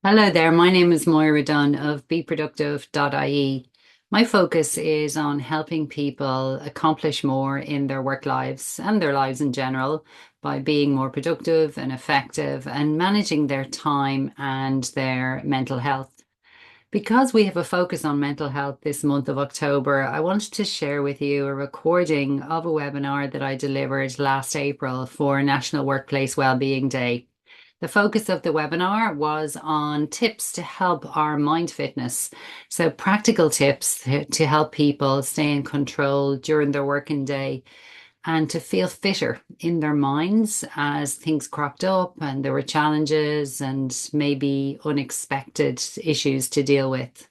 Hello there, my name is Moira Dunne of beproductive.ie. My focus is on helping people accomplish more in their work lives and their lives in general by being more productive and effective and managing their time and their mental health. Because we have a focus on mental health this month of October, I wanted to share with you a recording of a webinar that I delivered last April for National Workplace Wellbeing Day. The focus of the webinar was on tips to help our mind fitness. So, practical tips to help people stay in control during their working day and to feel fitter in their minds as things cropped up and there were challenges and maybe unexpected issues to deal with.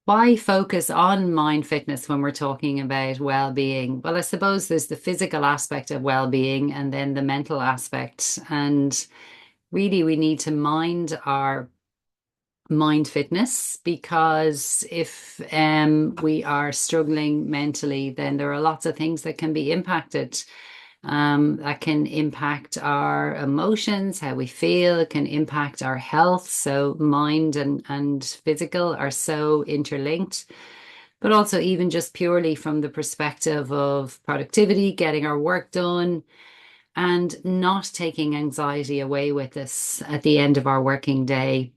Why focus on mind fitness when we're talking about well-being? Well, I suppose there's the physical aspect of well-being and then the mental aspect. And really, we need to mind our mind fitness because if we are struggling mentally, then there are lots of things that can be impacted. That can impact our emotions, how we feel. It can impact our health. So mind and physical are so interlinked. But also even just purely from the perspective of productivity, getting our work done, and not taking anxiety away with us at the end of our working day.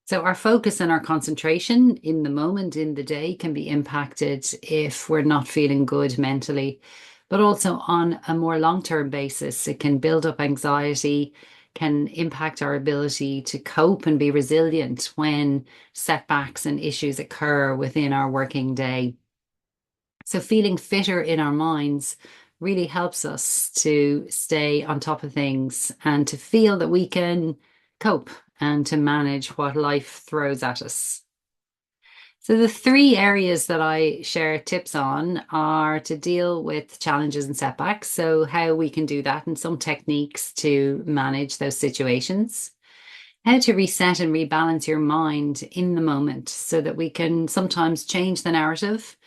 So our focus and our concentration in the moment in the day can be impacted if we're not feeling good mentally, but also on a more long-term basis, it can build up anxiety, can impact our ability to cope and be resilient when setbacks and issues occur within our working day. So feeling fitter in our minds really helps us to stay on top of things and to feel that we can cope and to manage what life throws at us. So the three areas that I share tips on are to deal with challenges and setbacks. So how we can do that and some techniques to manage those situations. How to reset and rebalance your mind in the moment so that we can sometimes change the narrative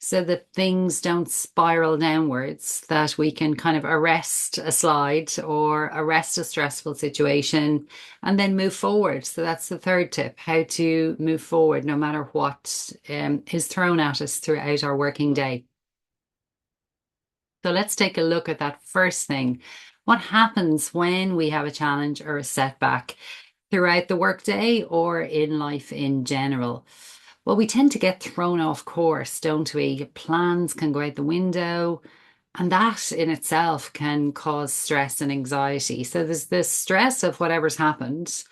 so that things don't spiral downwards, that we can kind of arrest a slide or arrest a stressful situation and then move forward. So that's the third tip, how to move forward no matter what is thrown at us throughout our working day. So let's take a look at that first thing. What happens when we have a challenge or a setback throughout the workday or in life in general? Well, we tend to get thrown off course, don't we? Plans can go out the window, and that in itself can cause stress and anxiety. So there's the stress of whatever's happened,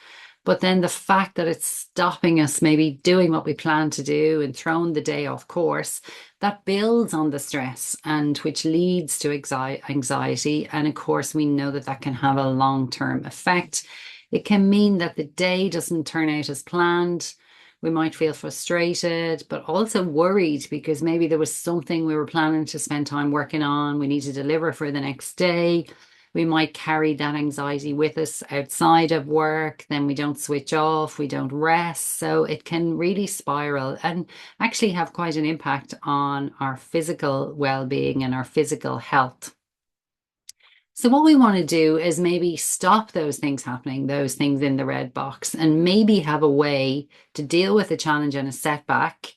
but then the fact that it's stopping us maybe doing what we plan to do and throwing the day off course, that builds on the stress and which leads to anxiety. And of course, we know that that can have a long-term effect. It can mean that the day doesn't turn out as planned. We might feel frustrated, but also worried because maybe there was something we were planning to spend time working on, we need to deliver for the next day. We might carry that anxiety with us outside of work, then we don't switch off, we don't rest. So it can really spiral and actually have quite an impact on our physical well-being and our physical health. So what we want to do is maybe stop those things happening, those things in the red box, and maybe have a way to deal with a challenge and a setback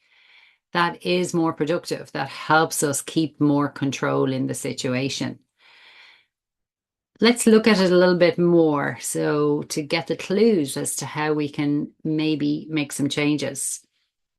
that is more productive, that helps us keep more control in the situation. Let's look at it a little bit more. So to get the clues as to how we can maybe make some changes.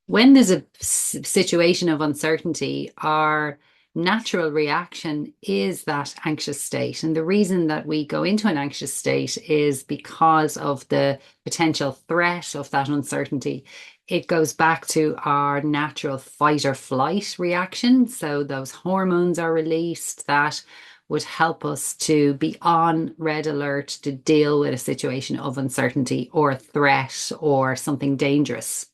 When there's a situation of uncertainty, our natural reaction is that anxious state. And the reason that we go into an anxious state is because of the potential threat of that uncertainty. It goes back to our natural fight or flight reaction. So those hormones are released that would help us to be on red alert to deal with a situation of uncertainty or a threat or something dangerous.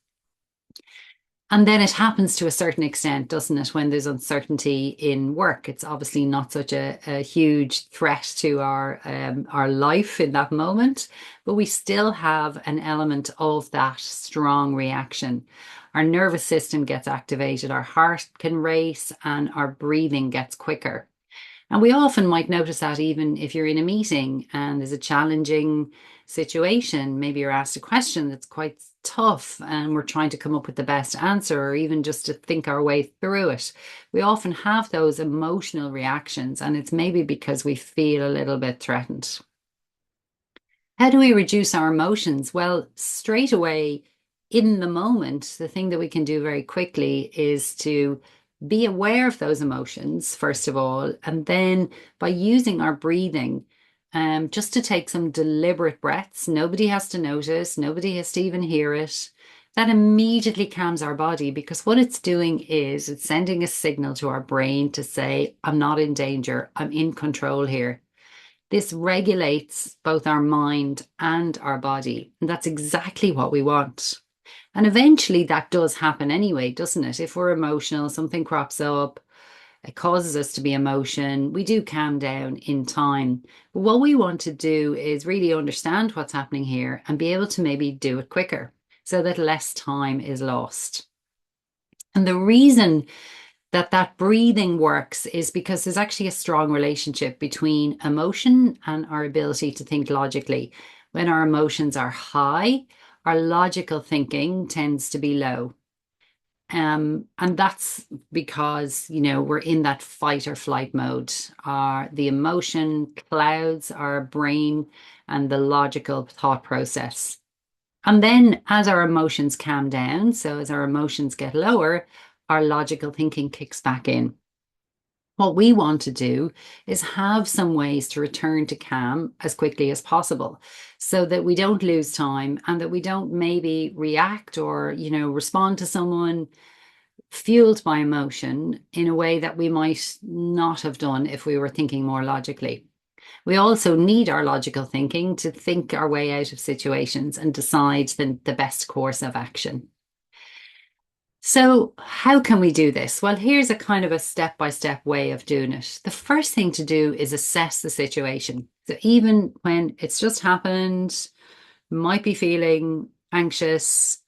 And then it happens to a certain extent, doesn't it, when there's uncertainty in work? It's obviously not such a huge threat to our life in that moment, but we still have an element of that strong reaction. Our nervous system gets activated, our heart can race, and our breathing gets quicker. And we often might notice that even if you're in a meeting and there's a challenging situation, maybe you're asked a question that's quite tough and we're trying to come up with the best answer or even just to think our way through it. We often have those emotional reactions, and it's maybe because we feel a little bit threatened. How do we reduce our emotions? Well, straight away in the moment, the thing that we can do very quickly is to be aware of those emotions, first of all, and then by using our breathing, just to take some deliberate breaths. Nobody has to notice, nobody has to even hear it. That immediately calms our body because what it's doing is it's sending a signal to our brain to say, I'm not in danger, I'm in control here. This regulates both our mind and our body. And that's exactly what we want. And eventually that does happen anyway, doesn't it? If we're emotional, something crops up, it causes us to be emotion. We do calm down in time. But what we want to do is really understand what's happening here and be able to maybe do it quicker so that less time is lost. And the reason that breathing works is because there's actually a strong relationship between emotion and our ability to think logically. When our emotions are high, our logical thinking tends to be low. And that's because, we're in that fight or flight mode. The emotion clouds our brain and the logical thought process. And then as our emotions calm down, so as our emotions get lower, our logical thinking kicks back in. What we want to do is have some ways to return to calm as quickly as possible so that we don't lose time and that we don't maybe react or, respond to someone fueled by emotion in a way that we might not have done if we were thinking more logically. We also need our logical thinking to think our way out of situations and decide the best course of action. So, how can we do this? Well, here's a kind of a step-by-step way of doing it. The first thing to do is assess the situation. So, even when it's just happened, might be feeling anxious,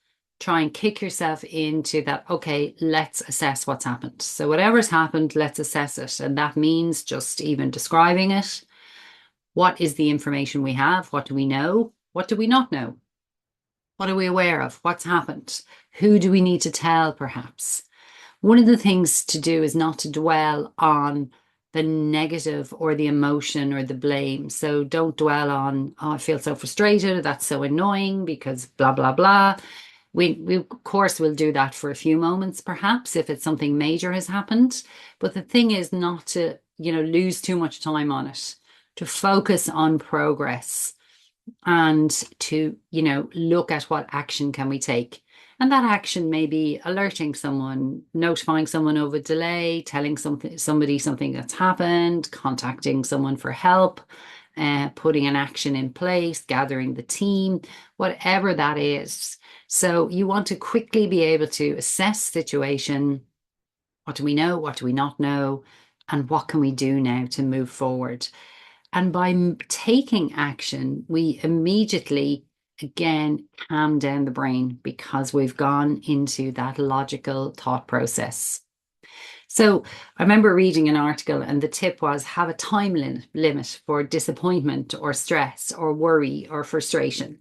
try and kick yourself into that, okay, let's assess what's happened. So, whatever's happened, let's assess it. And that means just even describing it. What is the information we have? What do we know? What do we not know? What are we aware of? What's happened? Who do we need to tell, perhaps? One of the things to do is not to dwell on the negative or the emotion or the blame. So don't dwell on, oh, I feel so frustrated. That's so annoying because blah, blah, blah. We of course will do that for a few moments, perhaps, if it's something major has happened. But the thing is not to, lose too much time on it, to focus on progress and to, look at what action can we take. And that action may be alerting someone, notifying someone of a delay, telling somebody something that's happened, contacting someone for help, putting an action in place, gathering the team, whatever that is. So you want to quickly be able to assess situation. What do we know? What do we not know? And what can we do now to move forward? And by taking action, we immediately, again, calm down the brain because we've gone into that logical thought process. So I remember reading an article, and the tip was have a time limit for disappointment or stress or worry or frustration.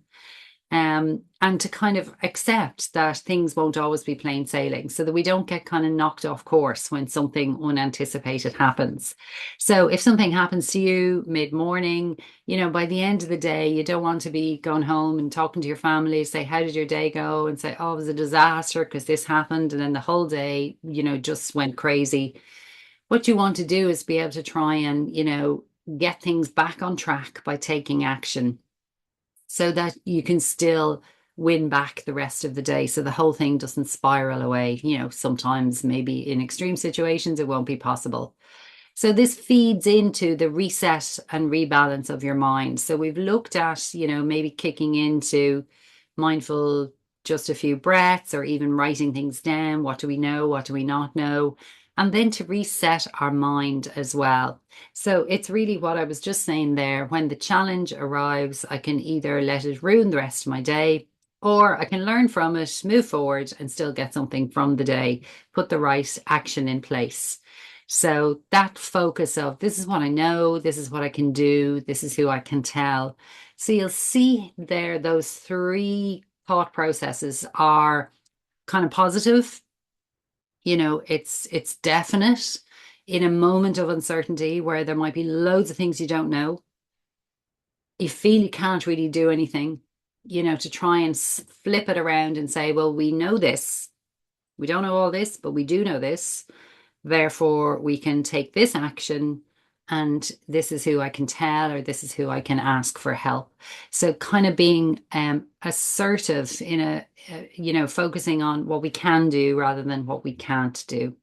And to kind of accept that things won't always be plain sailing so that we don't get kind of knocked off course when something unanticipated happens. So if something happens to you mid-morning, by the end of the day, you don't want to be going home and talking to your family, say, how did your day go? And say, oh, it was a disaster because this happened. And then the whole day, just went crazy. What you want to do is be able to try and, get things back on track by taking action, so that you can still win back the rest of the day. So the whole thing doesn't spiral away. Sometimes maybe in extreme situations, it won't be possible. So this feeds into the reset and rebalance of your mind. So we've looked at, maybe kicking into mindful, just a few breaths or even writing things down. What do we know? What do we not know? And then to reset our mind as well. So it's really what I was just saying there. When the challenge arrives, I can either let it ruin the rest of my day, or I can learn from it, move forward, and still get something from the day, put the right action in place. So that focus of this is what I know, this is what I can do, this is who I can tell. So you'll see there those three thought processes are kind of positive. It's definite in a moment of uncertainty where there might be loads of things you don't know. You feel you can't really do anything, to try and flip it around and say, well, we know this. We don't know all this, but we do know this. Therefore, we can take this action, and this is who I can tell, or this is who I can ask for help. So, kind of being assertive in focusing on what we can do rather than what we can't do.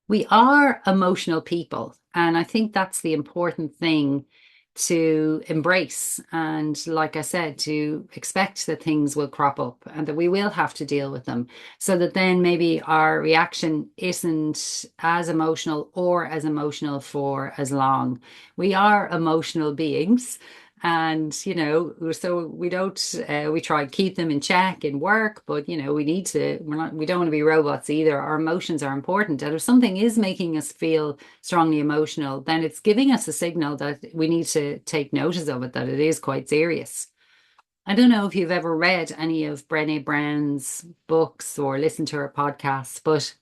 We are emotional people, and I think that's the important thing to embrace. And like I said, to expect that things will crop up and that we will have to deal with them, so that then maybe our reaction isn't as emotional or as emotional for as long. We are emotional beings. And, so we don't, we try and keep them in check in work, but, we don't want to be robots either. Our emotions are important. And if something is making us feel strongly emotional, then it's giving us a signal that we need to take notice of it, that it is quite serious. I don't know if you've ever read any of Brené Brown's books or listened to her podcasts, but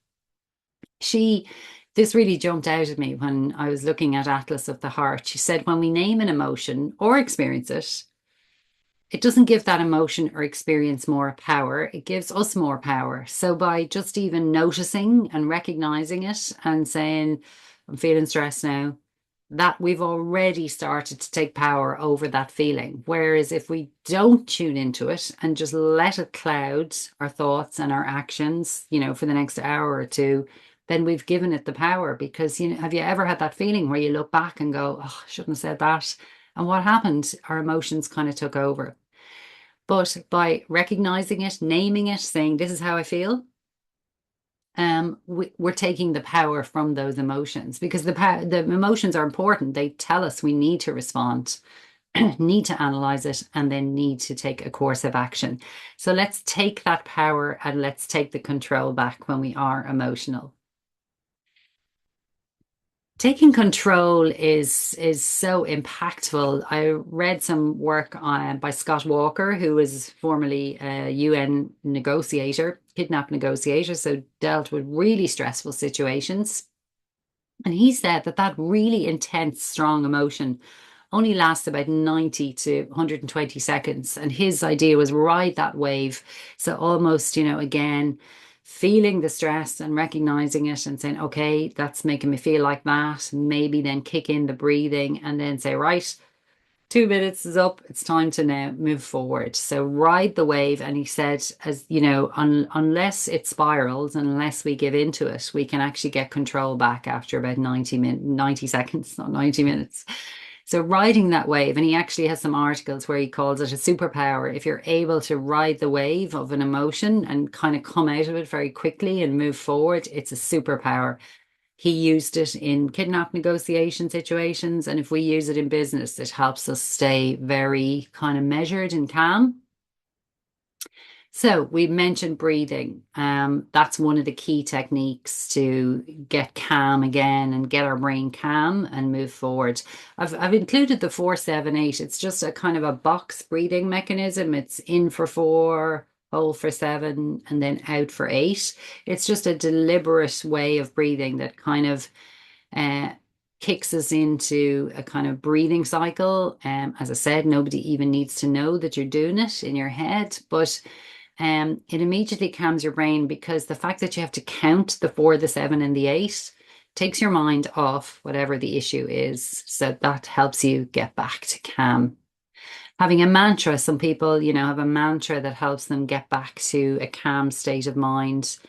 she, this really jumped out at me when I was looking at Atlas of the Heart. She said, when we name an emotion or experience it, it doesn't give that emotion or experience more power. It gives us more power. So by just even noticing and recognizing it and saying, I'm feeling stressed now, that we've already started to take power over that feeling. Whereas if we don't tune into it and just let it cloud our thoughts and our actions, for the next hour or two, then we've given it the power. Because, have you ever had that feeling where you look back and go, oh, I shouldn't have said that? And what happened? Our emotions kind of took over. But by recognizing it, naming it, saying, this is how I feel, we're taking the power from those emotions, because the emotions are important. They tell us we need to respond, need to analyze it, and then need to take a course of action. So let's take that power and let's take the control back when we are emotional. Taking control is so impactful. I read some work by Scott Walker, who was formerly a UN negotiator, kidnap negotiator, so dealt with really stressful situations. And he said that that really intense, strong emotion only lasts about 90 to 120 seconds. And his idea was ride that wave. So almost, again, feeling the stress and recognizing it and saying, okay, that's making me feel like that. Maybe then kick in the breathing and then say, right, 2 minutes is up. It's time to now move forward. So ride the wave. And he said, as unless it spirals, unless we give into it, we can actually get control back after about 90 seconds, not 90 minutes. So riding that wave, and he actually has some articles where he calls it a superpower. If you're able to ride the wave of an emotion and kind of come out of it very quickly and move forward, it's a superpower. He used it in kidnap negotiation situations. And if we use it in business, it helps us stay very kind of measured and calm. So we mentioned breathing. That's one of the key techniques to get calm again and get our brain calm and move forward. I've included the 4-7-8. It's just a kind of a box breathing mechanism. It's in for 4, hold for 7, and then out for 8. It's just a deliberate way of breathing that kind of uh, kicks us into a kind of breathing cycle. As I said, nobody even needs to know that you're doing it in your head, but it immediately calms your brain, because the fact that you have to count the 4, the 7, and the 8 takes your mind off whatever the issue is. So that helps you get back to calm. Having a mantra, some people, have a mantra that helps them get back to a calm state of mind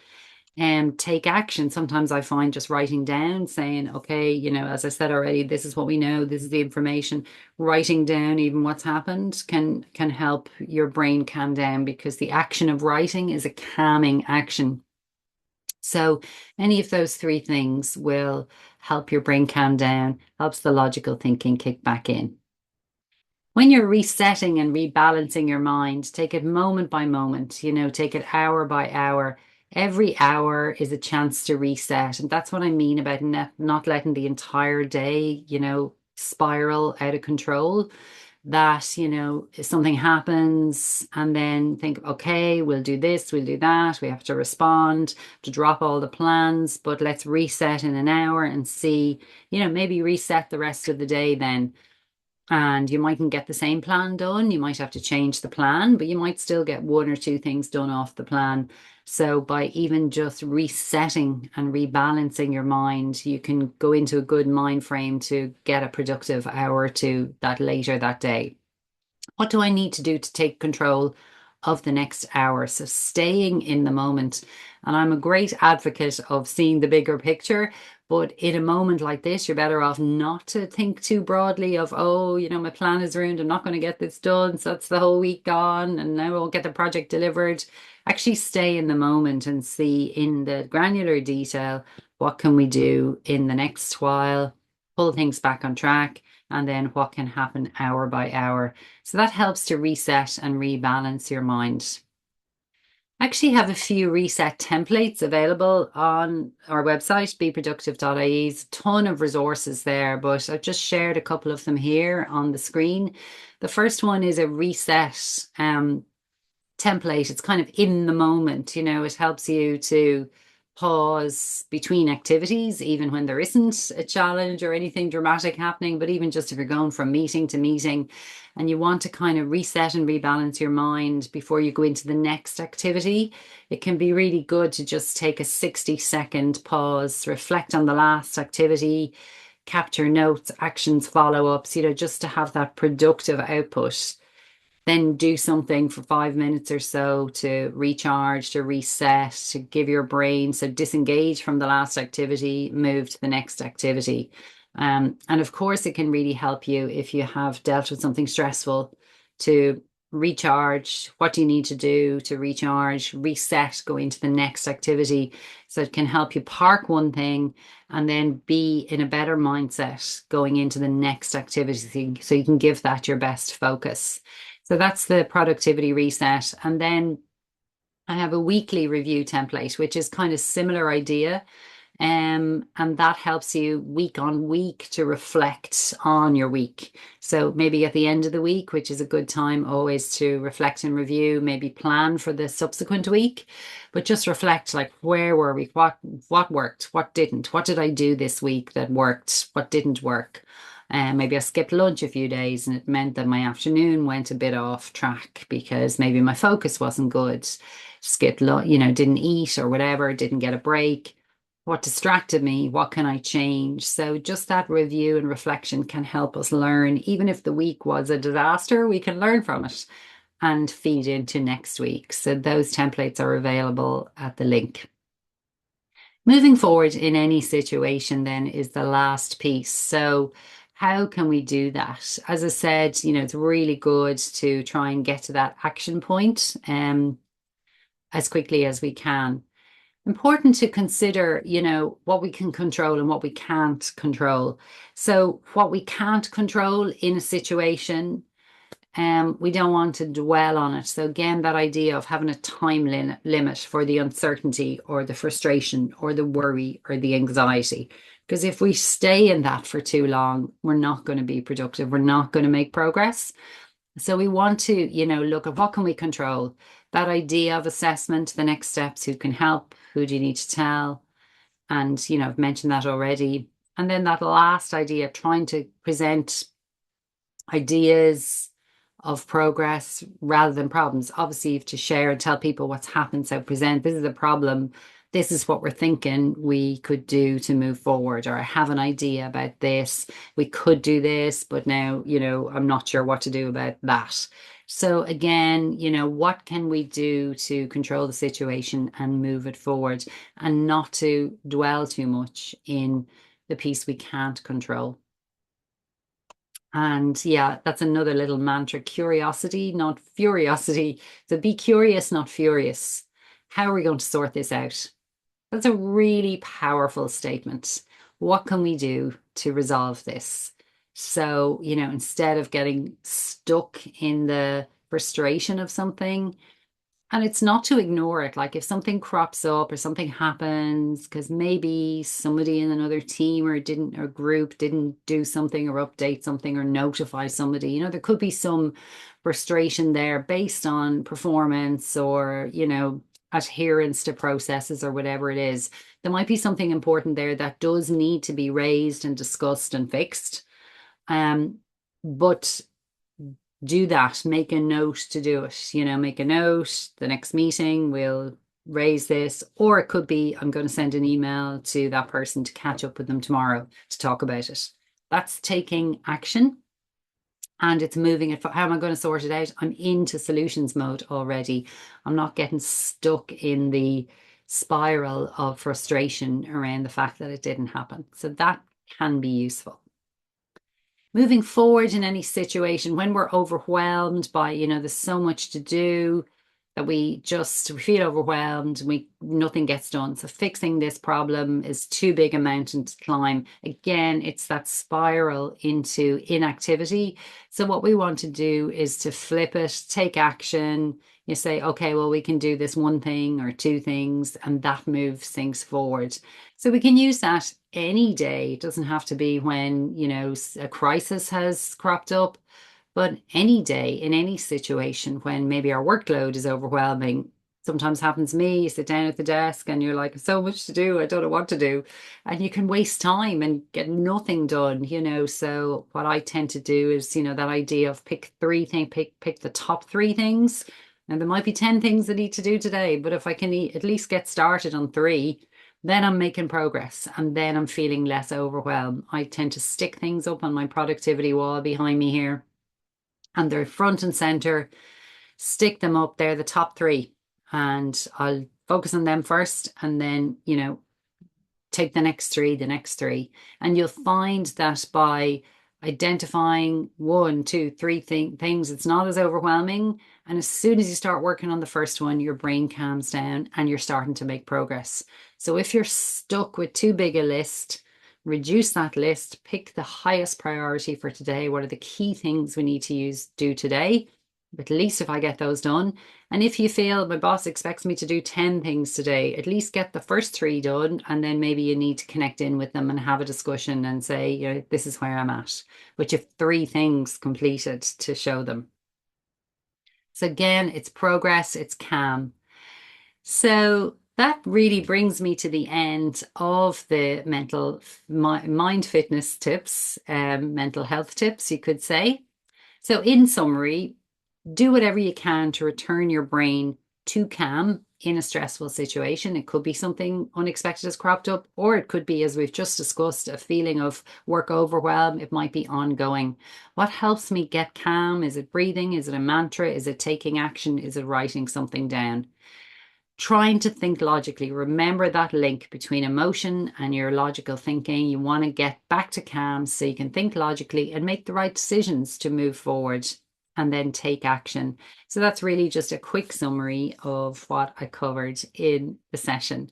and take action. Sometimes I find just writing down, saying, okay, as I said already, this is what we know, this is the information. Writing down even what's happened can help your brain calm down, because the action of writing is a calming action. So any of those three things will help your brain calm down, helps the logical thinking kick back in. When you're resetting and rebalancing your mind, take it moment by moment, take it hour by hour. Every hour is a chance to reset. And that's what I mean about not letting the entire day, spiral out of control. That, if something happens and then think, okay, we'll do this, we'll do that. We have to respond, to drop all the plans, but let's reset in an hour and see, maybe reset the rest of the day then. And you mightn't get the same plan done. You might have to change the plan, but you might still get one or two things done off the plan. So by even just resetting and rebalancing your mind, you can go into a good mind frame to get a productive hour or two that later that day. What do I need to do to take control of the next hour? So staying in the moment. And I'm a great advocate of seeing the bigger picture. But in a moment like this, you're better off not to think too broadly of, oh, my plan is ruined. I'm not going to get this done. So that's the whole week gone and now I won't get the project delivered. Actually stay in the moment and see in the granular detail, what can we do in the next while, pull things back on track, and then what can happen hour by hour. So that helps to reset and rebalance your mind. I actually have a few reset templates available on our website, beproductive.ie. There's a ton of resources there, but I've just shared a couple of them here on the screen. The first one is a reset template. It's kind of in the moment, it helps you to pause between activities, even when there isn't a challenge or anything dramatic happening, but even just if you're going from meeting to meeting and you want to kind of reset and rebalance your mind before you go into the next activity, it can be really good to just take a 60-second pause, reflect on the last activity, capture notes, actions, follow-ups, just to have that productive output. Then do something for 5 minutes or so to recharge, to reset, to give your brain, so disengage from the last activity, move to the next activity. And of course, it can really help you if you have dealt with something stressful to recharge. What do you need to do to recharge, reset, go into the next activity? So it can help you park one thing and then be in a better mindset going into the next activity so you can give that your best focus. So that's the productivity reset. And then I have a weekly review template, which is kind of similar idea. And that helps you week on week to reflect on your week. So maybe at the end of the week, which is a good time always to reflect and review, maybe plan for the subsequent week, but just reflect like where were we, what worked, what didn't, what did I do this week that worked, what didn't work. Maybe I skipped lunch a few days and it meant that my afternoon went a bit off track because maybe my focus wasn't good. Skipped lunch, didn't eat or whatever, didn't get a break. What distracted me? What can I change? So just that review and reflection can help us learn. Even if the week was a disaster, we can learn from it and feed into next week. So those templates are available at the link. Moving forward in any situation then is the last piece. So how can we do that? As I said, it's really good to try and get to that action point as quickly as we can. Important to consider, what we can control and what we can't control. So what we can't control in a situation, we don't want to dwell on it. So again, that idea of having a time limit for the uncertainty or the frustration or the worry or the anxiety. Because if we stay in that for too long, we're not going to be productive. We're not going to make progress. So we want to, look at what can we control. That idea of assessment, the next steps, who can help, who do you need to tell? And, I've mentioned that already. And then that last idea, trying to present ideas of progress rather than problems. Obviously, you have to share and tell people what's happened. So present, this is a problem. This is what we're thinking we could do to move forward, or I have an idea about this. We could do this, but now, I'm not sure what to do about that. So again, what can we do to control the situation and move it forward and not to dwell too much in the piece we can't control? And yeah, that's another little mantra, curiosity, not furiosity. So be curious, not furious. How are we going to sort this out? That's a really powerful statement. What can we do to resolve this? So, instead of getting stuck in the frustration of something, And it's not to ignore it. Like if something crops up or something happens, because maybe somebody in another team or group didn't do something or update something or notify somebody, there could be some frustration there based on performance or, adherence to processes or whatever it is. There might be something important there that does need to be raised and discussed and fixed. But do that, make a note to do it, make a note, the next meeting we'll raise this, or it could be I'm going to send an email to that person to catch up with them tomorrow to talk about it. That's taking action and it's moving it. How am I going to sort it out? I'm into solutions mode already. I'm not getting stuck in the spiral of frustration around the fact that it didn't happen. So that can be useful. Moving forward in any situation when we're overwhelmed by, there's so much to do that we feel overwhelmed and nothing gets done. So fixing this problem is too big a mountain to climb. Again, it's that spiral into inactivity. So what we want to do is to flip it, take action. You say, okay, well, we can do this one thing or two things, and that moves things forward. So we can use that any day. It doesn't have to be when, a crisis has cropped up, but any day in any situation when maybe our workload is overwhelming. Sometimes happens to me, you sit down at the desk and you're like, so much to do, I don't know what to do. And you can waste time and get nothing done, So what I tend to do is, that idea of pick the top three things. And there might be 10 things I need to do today, but if I can at least get started on three, then I'm making progress and then I'm feeling less overwhelmed. I tend to stick things up on my productivity wall behind me here and they're front and center, stick them up. They're the top three and I'll focus on them first and then, take the next three. And you'll find that by identifying one, two, three things, it's not as overwhelming. And as soon as you start working on the first one, your brain calms down and you're starting to make progress. So if you're stuck with too big a list, reduce that list, pick the highest priority for today. What are the key things we need to do today? At least if I get those done. And if you feel my boss expects me to do 10 things today, at least get the first three done. And then maybe you need to connect in with them and have a discussion and say, this is where I'm at. But you've three things completed to show them. So again, it's progress, it's calm. So that really brings me to the end of the mind fitness tips, mental health tips, you could say. So in summary, do whatever you can to return your brain to calm in a stressful situation. It could be something unexpected has cropped up, or it could be, as we've just discussed, a feeling of work overwhelm. It might be ongoing. What helps me get calm? Is it breathing? Is it a mantra? Is it taking action? Is it writing something down? Trying to think logically. Remember that link between emotion and your logical thinking. You want to get back to calm so you can think logically and make the right decisions to move forward and then take action. So that's really just a quick summary of what I covered in the session.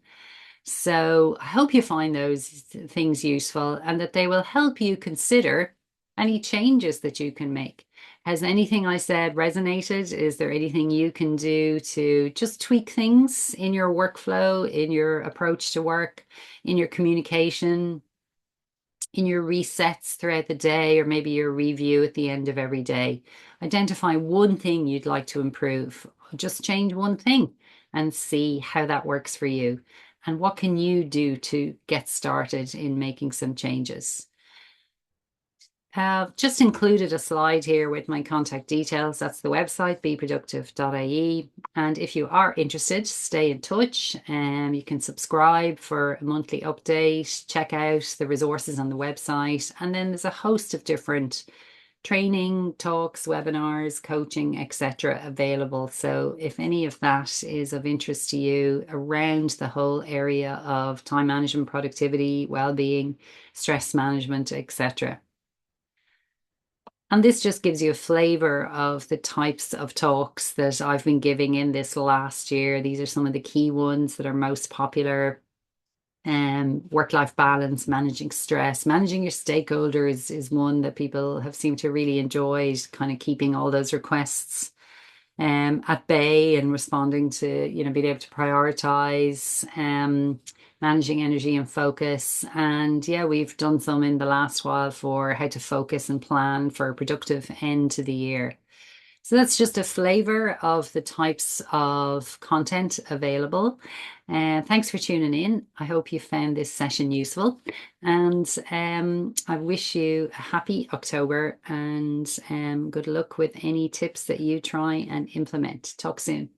So I hope you find those things useful and that they will help you consider any changes that you can make. Has anything I said resonated? Is there anything you can do to just tweak things in your workflow, in your approach to work, in your communication, in your resets throughout the day, or maybe your review at the end of every day? Identify one thing you'd like to improve. Just change one thing and see how that works for you. And what can you do to get started in making some changes? I've just included a slide here with my contact details. That's the website, beproductive.ie. And if you are interested, stay in touch. You can subscribe for a monthly update, check out the resources on the website. And then there's a host of different training, talks, webinars, coaching, etc. available. So if any of that is of interest to you around the whole area of time management, productivity, well-being, stress management, etc. And this just gives you a flavor of the types of talks that I've been giving in this last year. These are some of the key ones that are most popular. Work-life balance, managing stress, managing your stakeholders is one that people have seemed to really enjoy, kind of keeping all those requests. at bay and responding to, being able to prioritize, managing energy and focus. And yeah, we've done some in the last while for how to focus and plan for a productive end to the year. So that's just a flavor of the types of content available. Thanks for tuning in. I hope you found this session useful. And I wish you a happy October and good luck with any tips that you try and implement. Talk soon.